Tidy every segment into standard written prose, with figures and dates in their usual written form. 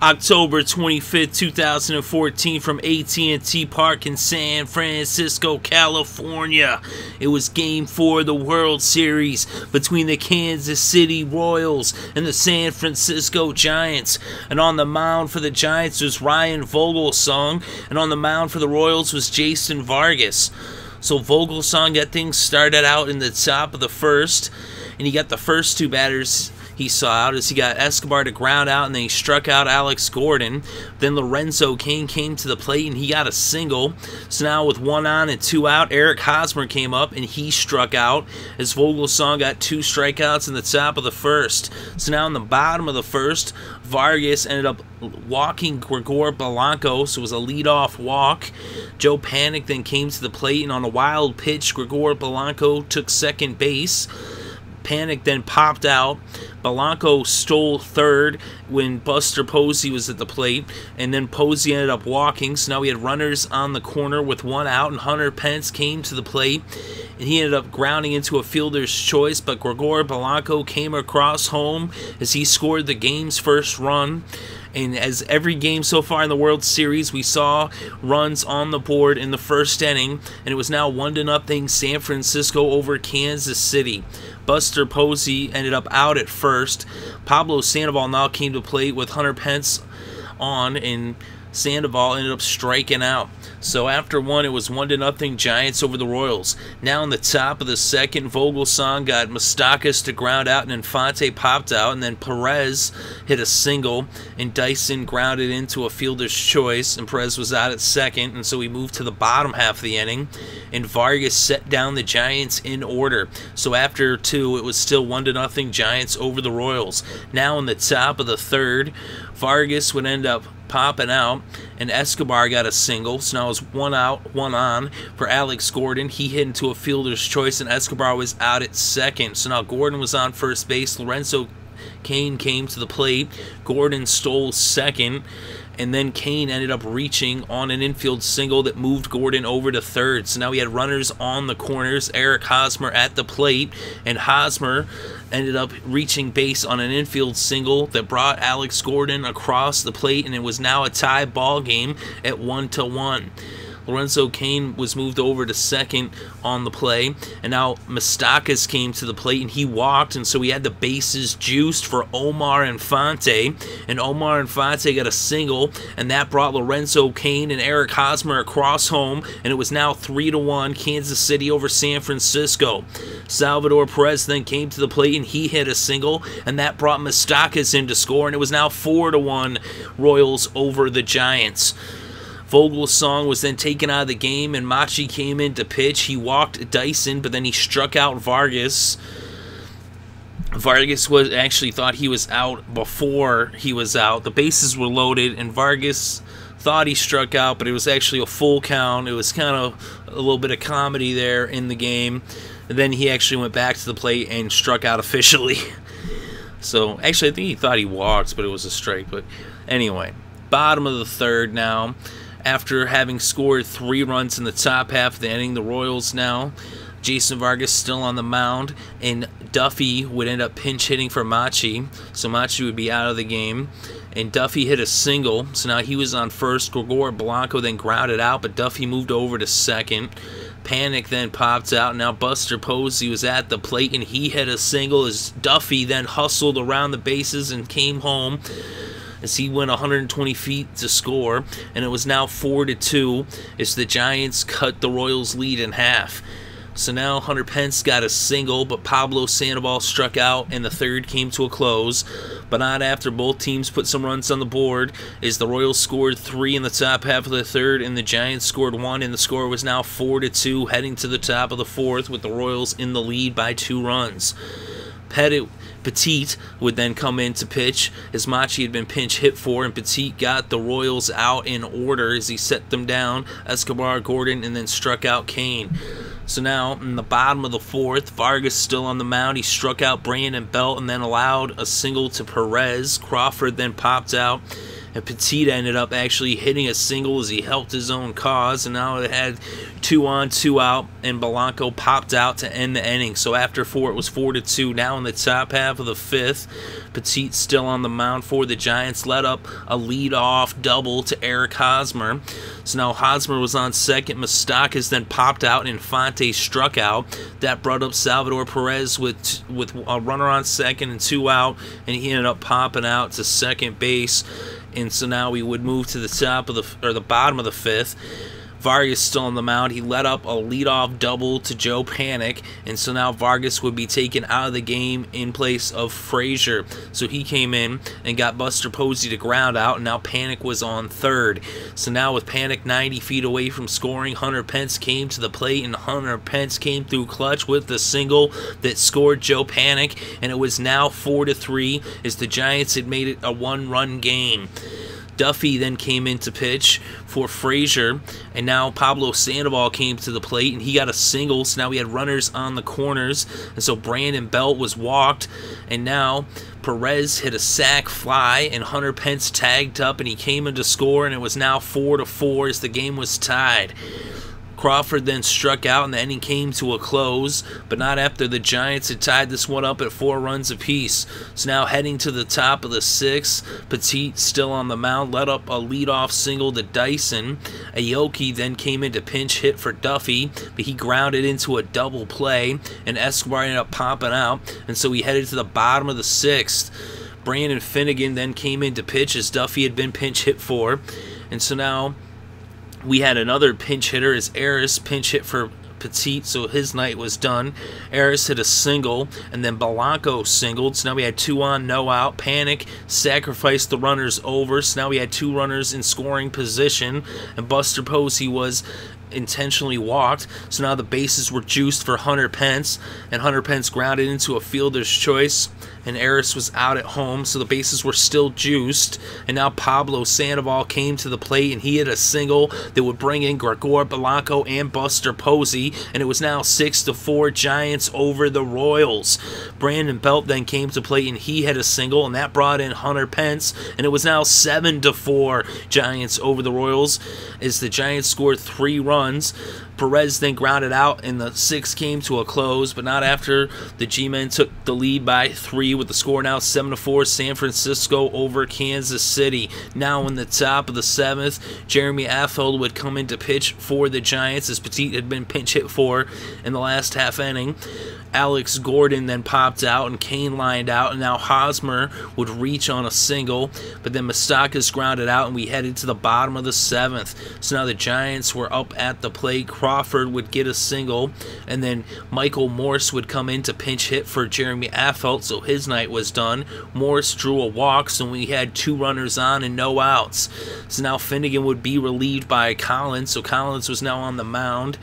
October 25th, 2014 from AT&T Park in San Francisco, California. It was Game 4 of the World Series between the Kansas City Royals and the San Francisco Giants. And on the mound for the Giants was Ryan Vogelsong, and on the mound for the Royals was Jason Vargas. So Vogelsong got things started out in the top of the first, and he got the first two batters he saw out as he got Escobar to ground out, and then he struck out Alex Gordon. Then Lorenzo Cain came to the plate and he got a single. So now with one on and two out, Eric Hosmer came up and he struck out as Vogelsong got two strikeouts in the top of the first. So now in the bottom of the first, Vargas ended up walking Gregor Blanco, so it was a leadoff walk. Joe Panik then came to the plate, and on a wild pitch, Gregor Blanco took second base. Panik then popped out. Blanco stole third when Buster Posey was at the plate, and then Posey ended up walking. So now we had runners on the corner with one out, and Hunter Pence came to the plate, and he ended up grounding into a fielder's choice, but Gregor Blanco came across home as he scored the game's first run. And as every game so far in the World Series, we saw runs on the board in the first inning, and it was now 1-0 San Francisco over Kansas City. Buster Posey ended up out at first. Pablo Sandoval now came to plate with Hunter Pence on, and Sandoval ended up striking out. So after one, it was 1-0 Giants over the Royals. Now in the top of the second, Vogelsong got Moustakas to ground out, and Infante popped out, and then Perez hit a single, and Dyson grounded into a fielder's choice, and Perez was out at second, and so we moved to the bottom half of the inning, and Vargas set down the Giants in order. So after two, it was still 1-0 Giants over the Royals. Now in the top of the third, Vargas would end up popping out, and Escobar got a single. So now it was one out, one on for Alex Gordon. He hit into a fielder's choice, and Escobar was out at second. So now Gordon was on first base. Lorenzo Cain came to the plate. Gordon stole second, and then Cain ended up reaching on an infield single that moved Gordon over to third. So now we had runners on the corners, Eric Hosmer at the plate, and Hosmer ended up reaching base on an infield single that brought Alex Gordon across the plate, and it was now a tie ball game at 1-1. Lorenzo Cain was moved over to second on the play, and now Moustakas came to the plate, and he walked, and so we had the bases juiced for Omar Infante, and Omar Infante got a single, and that brought Lorenzo Cain and Eric Hosmer across home, and it was now 3-1 Kansas City over San Francisco. Salvador Perez then came to the plate, and he hit a single, and that brought Moustakas in to score, and it was now 4-1 Royals over the Giants. Vogelsong was then taken out of the game, and Machi came in to pitch. He walked Dyson, but then he struck out Vargas. Vargas was actually thought he was out before he was out. The bases were loaded, and Vargas thought he struck out, but it was actually a full count. It was kind of a little bit of comedy there in the game. And then he actually went back to the plate and struck out officially. So, actually, I think he thought he walked, but it was a strike. But anyway, bottom of the third now. After having scored 3 runs in the top half of the inning, the Royals now, Jason Vargas still on the mound, and Duffy would end up pinch hitting for Machi, so Machi would be out of the game. And Duffy hit a single, so now he was on first. Gregor Blanco then grounded out, but Duffy moved over to second. Panik then popped out. Now Buster Posey was at the plate, and he hit a single as Duffy then hustled around the bases and came home as he went 120 feet to score, and it was now 4-2 as the Giants cut the Royals' lead in half. So now Hunter Pence got a single, but Pablo Sandoval struck out, and the third came to a close, but not after both teams put some runs on the board, as the Royals scored 3 in the top half of the third, and the Giants scored 1, and the score was now 4-2, heading to the top of the fourth, with the Royals in the lead by 2 runs. Petit would then come in to pitch as Machi had been pinch hit for, and Petit got the Royals out in order as he set them down, Escobar, Gordon, and then struck out Cain. So now in the bottom of the fourth, Vargas still on the mound. He struck out Brandon Belt and then allowed a single to Perez. Crawford then popped out, And Petit ended up actually hitting a single as he helped his own cause, and now it had 2 on, 2 out, and Blanco popped out to end the inning. So after 4, it was 4-2. Now in the top half of the 5th, Petit still on the mound for the Giants, led up a lead-off double to Eric Hosmer. So now Hosmer was on second. Moustakas then popped out, and Infante struck out. That brought up Salvador Perez with a runner on second and 2 out, and he ended up popping out to second base. And so now we would move to the top of the bottom of the 5th. Vargas still on the mound. He let up a leadoff double to Joe Panik, and so now Vargas would be taken out of the game in place of Frazier. So he came in and got Buster Posey to ground out, and now Panik was on third. So now with Panik 90 feet away from scoring, Hunter Pence came to the plate, and Hunter Pence came through clutch with the single that scored Joe Panik, and it was now 4-3 as the Giants had made it a 1-run game. Duffy then came in to pitch for Frazier, and now Pablo Sandoval came to the plate, and he got a single. So now we had runners on the corners, and so Brandon Belt was walked, and now Perez hit a sac fly, and Hunter Pence tagged up, and he came in to score, and it was now 4-4 as the game was tied. Crawford then struck out, and the inning came to a close, but not after the Giants had tied this one up at 4 runs apiece. So now heading to the top of the 6th, Petit still on the mound, let up a leadoff single to Dyson. Aoki then came in to pinch hit for Duffy, but he grounded into a double play, and Escobar ended up popping out, and so he headed to the bottom of the 6th. Brandon Finnegan then came in to pitch as Duffy had been pinch hit for, and so now we had another pinch hitter as Eris pinch hit for Petit, so his night was done. Eris hit a single, and then Blanco singled, so now we had 2 on, no out. Panik sacrificed the runners over, so now we had 2 runners in scoring position, and Buster Posey was intentionally walked, so now the bases were juiced for Hunter Pence, and Hunter Pence grounded into a fielder's choice, and Eris was out at home, so the bases were still juiced, and now Pablo Sandoval came to the plate, and he hit a single that would bring in Gregor, Blanco, and Buster Posey, and it was now 6-4 Giants over the Royals. Brandon Belt then came to plate, and he hit a single, and that brought in Hunter Pence, and it was now 7-4 Giants over the Royals as the Giants scored 3 runs. Perez then grounded out, and the 6th came to a close, but not after the G-Men took the lead by 3 with the score now 7-4 San Francisco over Kansas City. Now in the top of the 7th, Jeremy Affeldt would come in to pitch for the Giants as Petit had been pinch hit for in the last half inning. Alex Gordon then popped out, and Cain lined out, and now Hosmer would reach on a single, but then Moustakas grounded out, and we headed to the bottom of the 7th. So now the Giants were up at the plate. Crawford would get a single, and then Michael Morse would come in to pinch hit for Jeremy Affeldt, so his night was done. Morse drew a walk, so we had 2 runners on and no outs. So now Finnegan would be relieved by Collins, so Collins was now on the mound,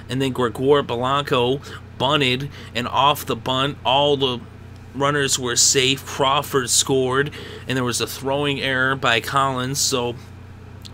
and then Gregor Blanco bunted, and off the bunt, all the runners were safe. Crawford scored, and there was a throwing error by Collins, so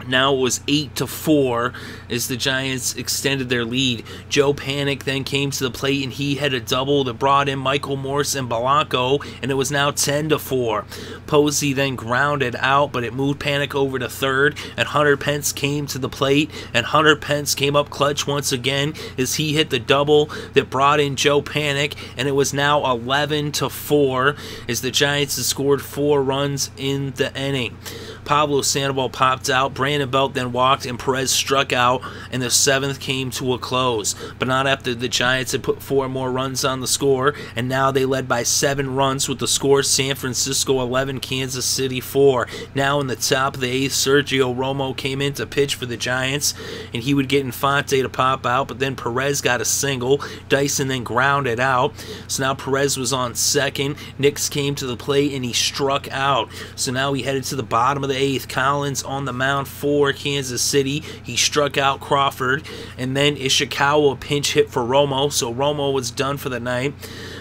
now it was 8-4 as the Giants extended their lead. Joe Panik then came to the plate, and he had a double that brought in Michael Morse and Blanco, and it was now 10-4. Posey then grounded out, but it moved Panik over to third, and Hunter Pence came to the plate, and Hunter Pence came up clutch once again as he hit the double that brought in Joe Panik, and it was now 11-4 as the Giants had scored 4 runs in the inning. Pablo Sandoval popped out, Brandon Belt then walked, and Perez struck out, and the 7th came to a close, but not after the Giants had put 4 more runs on the score, and now they led by 7 runs with the score San Francisco 11, Kansas City 4. Now in the top of the 8th, Sergio Romo came in to pitch for the Giants, and he would get Infante to pop out, but then Perez got a single. Dyson then grounded out, so now Perez was on second. Nix came to the plate, and he struck out, so now we headed to the bottom of the 8th. Collins on the mound for Kansas City. He struck out Crawford, and then Ishikawa pinch hit for Romo, so Romo was done for the night.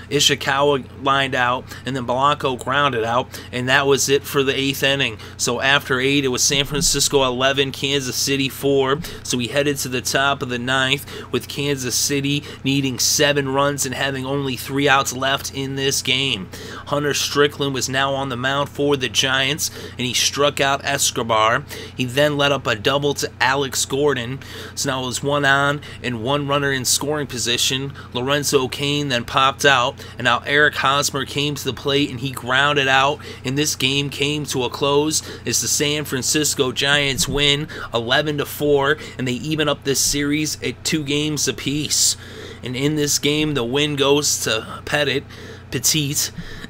Ishikawa lined out, and then Blanco grounded out, and that was it for the 8th inning. So after 8, it was San Francisco 11, Kansas City 4. So we headed to the top of the 9th with Kansas City needing 7 runs and having only 3 outs left in this game. Hunter Strickland was now on the mound for the Giants, and he struck out Escobar. He then let up a double to Alex Gordon. So now it was 1 on and 1 runner in scoring position. Lorenzo Cain then popped out, and now Eric Hosmer came to the plate and he grounded out, and this game came to a close as the San Francisco Giants win 11-4, and they even up this series at 2 games apiece. And in this game, the win goes to Petit,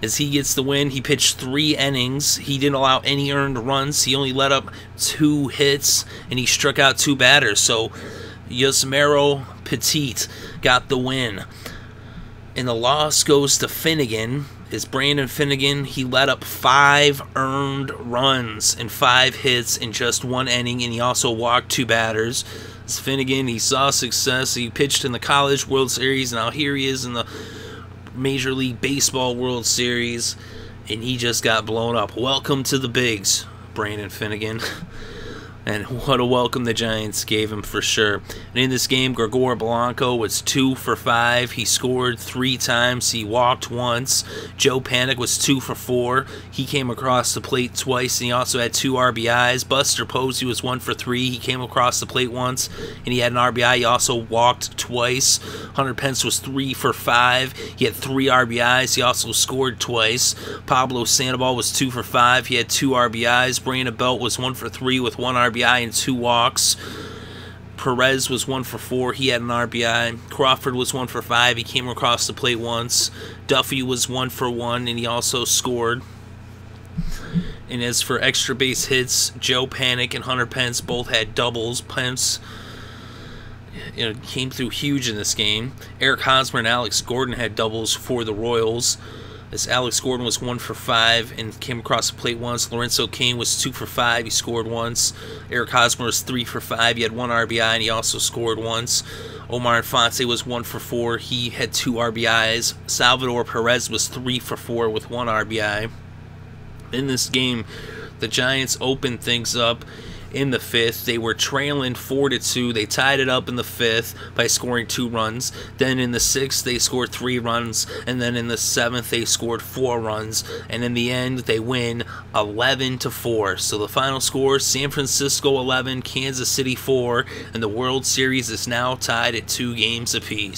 as he gets the win. He pitched 3 innings. He didn't allow any earned runs. He only let up 2 hits, and he struck out 2 batters. So Yusmeiro Petit got the win. And the loss goes to Finnegan. Is Brandon Finnegan. He let up 5 earned runs and 5 hits in just 1 inning, and he also walked 2 batters. It's Finnegan, he saw success. He pitched in the College World Series, and now here he is in the Major League Baseball World Series, and he just got blown up. Welcome to the bigs, Brandon Finnegan. And what a welcome the Giants gave him for sure. And in this game, Gregor Blanco was 2 for 5. He scored 3 times. He walked once. Joe Panik was 2 for 4. He came across the plate twice, and he also had 2 RBIs. Buster Posey was 1 for 3. He came across the plate once, and he had an RBI. He also walked twice. Hunter Pence was 3 for 5. He had 3 RBIs. He also scored twice. Pablo Sandoval was 2 for 5. He had 2 RBIs. Brandon Belt was 1 for 3 with 1 RBI and 2 walks. Perez was 1 for 4. He had an RBI. Crawford was 1 for 5. He came across the plate once. Duffy was 1 for 1, and he also scored. And as for extra base hits, Joe Panik and Hunter Pence both had doubles. Pence came through huge in this game. Eric Hosmer and Alex Gordon had doubles for the Royals, as Alex Gordon was 1 for 5 and came across the plate once. Lorenzo Cain was 2 for 5. He scored once. Eric Hosmer was 3 for 5. He had 1 RBI, and he also scored once. Omar Infante was 1 for 4. He had 2 RBIs. Salvador Perez was 3 for 4 with 1 RBI. In this game, the Giants opened things up in the 5th. They were trailing 4-2. They tied it up in the 5th by scoring 2 runs. Then in the 6th, they scored 3 runs. And then in the 7th, they scored 4 runs. And in the end, they win 11-4. So the final score, San Francisco 11, Kansas City 4. And the World Series is now tied at 2 games apiece.